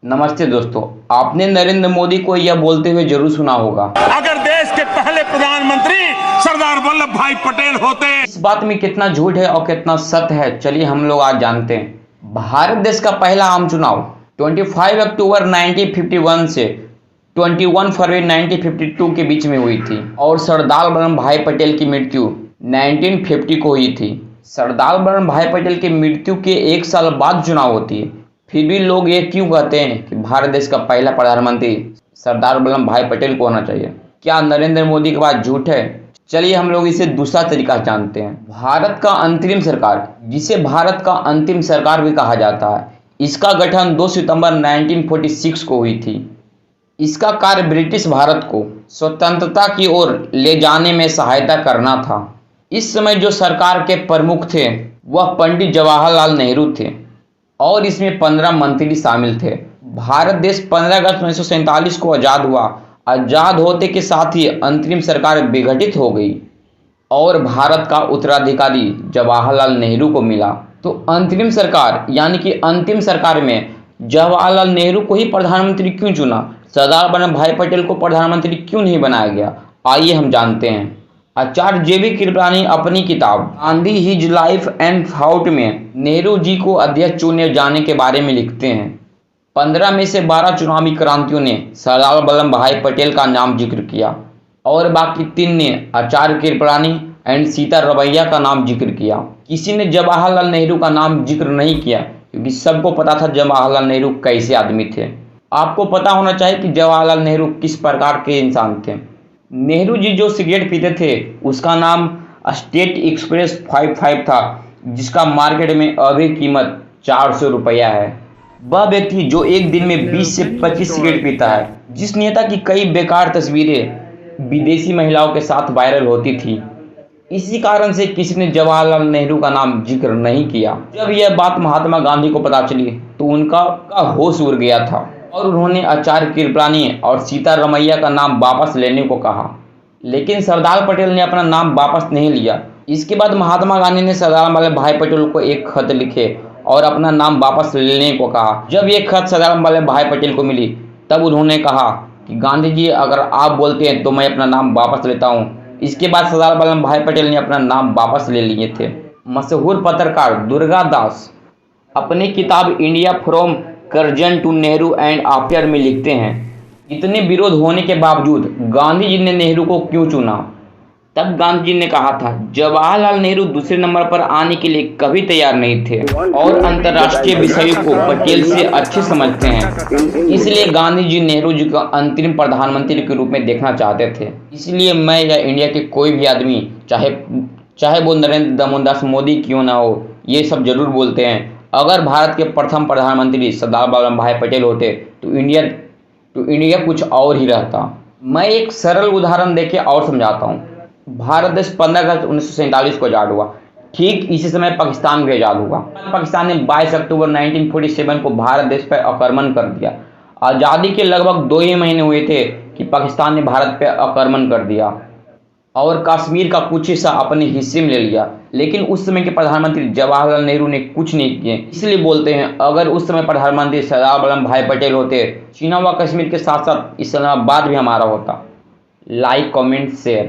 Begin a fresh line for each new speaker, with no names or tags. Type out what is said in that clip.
नमस्ते दोस्तों, आपने नरेंद्र मोदी को यह बोलते हुए जरूर सुना होगा,
अगर देश के पहले प्रधानमंत्री सरदार वल्लभ भाई पटेल होते।
इस बात में कितना झूठ है और कितना सत्य है, चलिए हम लोग आज जानते हैं। भारत देश का पहला आम चुनाव 25 अक्टूबर 1951 से 21 फरवरी 1952 के बीच में हुई थी और सरदार वल्लभ भाई पटेल की मृत्यु 1950 को हुई थी। सरदार वल्लभ भाई पटेल की मृत्यु के एक साल बाद चुनाव होती है, फिर भी लोग ये क्यों कहते हैं कि भारत देश का पहला प्रधानमंत्री सरदार वल्लभ भाई पटेल को होना चाहिए? क्या नरेंद्र मोदी की बात झूठ है? चलिए हम लोग इसे दूसरा तरीका जानते हैं। भारत का अंतरिम सरकार, जिसे भारत का अंतिम सरकार भी कहा जाता है, इसका गठन 2 सितंबर 1946 को हुई थी। इसका कार्य ब्रिटिश भारत को स्वतंत्रता की ओर ले जाने में सहायता करना था। इस समय जो सरकार के प्रमुख थे वह पंडित जवाहरलाल नेहरू थे और इसमें 15 मंत्री शामिल थे। भारत देश 15 अगस्त 1947 को आज़ाद हुआ। आज़ाद होते के साथ ही अंतरिम सरकार विघटित हो गई और भारत का उत्तराधिकारी जवाहरलाल नेहरू को मिला। तो अंतरिम सरकार यानी कि अंतिम सरकार में जवाहरलाल नेहरू को ही प्रधानमंत्री क्यों चुना? सरदार वल्लभ भाई पटेल को प्रधानमंत्री क्यों नहीं बनाया गया? आइए हम जानते हैं। आचार्य जे बी कृपलानी अपनी किताब Gandhi his life and thought में नेहरू जी को अध्यक्ष चुने जाने के बारे में लिखते हैं। 15 में से 12 चुनावी क्रांतियों ने सरदार वल्लभ भाई पटेल का नाम जिक्र किया और बाकी 3 ने आचार्य कृपलानी एंड सीता रमैया का नाम जिक्र किया। किसी ने जवाहरलाल नेहरू का नाम जिक्र नहीं किया क्योंकि सबको पता था जवाहरलाल नेहरू कैसे आदमी थे। आपको पता होना चाहिए कि जवाहरलाल नेहरू किस प्रकार के इंसान थे। नेहरू जी जो सिगरेट पीते थे उसका नाम स्टेट एक्सप्रेस 55 था, जिसका मार्केट में अभी कीमत 400 रुपया है। वह व्यक्ति जो एक दिन में 20 से 25 सिगरेट पीता है, जिस नेता की कई बेकार तस्वीरें विदेशी महिलाओं के साथ वायरल होती थी, इसी कारण से किसी ने जवाहरलाल नेहरू का नाम जिक्र नहीं किया। जब यह बात महात्मा गांधी को पता चली तो उनका होश उड़ गया था और उन्होंने आचार्य कृपलानी और सीता रमैया का नाम वापस लेने को कहा, लेकिन सरदार पटेल ने अपना नाम वापस नहीं लिया। इसके बाद महात्मा गांधी ने सरदार वल्लभ भाई पटेल को एक खत लिखे और अपना नाम वापस लेने को कहा। जब ये खत सरदार वल्लभ भाई पटेल को मिली तब उन्होंने कहा कि गांधी जी, अगर आप बोलते हैं तो मैं अपना नाम वापस लेता हूँ। इसके बाद सरदार वल्लभ भाई पटेल ने अपना नाम वापस ले लिए थे। मशहूर पत्रकार दुर्गा दास अपनी किताब India from Curzon to Nehru and after में लिखते हैं, इतने विरोध होने के बावजूद गांधी जी ने नेहरू को क्यों चुना? तब गांधी जी ने कहा था जवाहरलाल नेहरू दूसरे नंबर पर आने के लिए कभी तैयार नहीं थे और अंतर्राष्ट्रीय विषयों को पटेल से अच्छे समझते हैं, इसलिए गांधी जी नेहरू जी को अंतरिम प्रधानमंत्री के रूप में देखना चाहते थे। इसलिए मैं या इंडिया के कोई भी आदमी, चाहे वो नरेंद्र दामोदर मोदी क्यों ना हो, ये सब जरूर बोलते हैं अगर भारत के प्रथम प्रधानमंत्री सरदार वल्लभ भाई पटेल होते तो इंडिया कुछ और ही रहता। मैं एक सरल उदाहरण देके और समझाता हूँ। भारत देश 15 अगस्त 1947 को आज़ाद हुआ। ठीक इसी समय पाकिस्तान भी आज़ाद हुआ। पाकिस्तान ने 22 अक्टूबर 1947 को भारत देश पर आक्रमण कर दिया। आज़ादी के लगभग 2 ही महीने हुए थे कि पाकिस्तान ने भारत पर आक्रमण कर दिया और कश्मीर का कुछ हिस्सा अपने हिस्से में ले लिया, लेकिन उस समय के प्रधानमंत्री जवाहरलाल नेहरू ने कुछ नहीं किए। इसलिए बोलते हैं अगर उस समय प्रधानमंत्री सरदार वल्लभ भाई पटेल होते, छिना हुआ कश्मीर के साथ साथ इस्लामाबाद भी हमारा होता। Like, comment, share.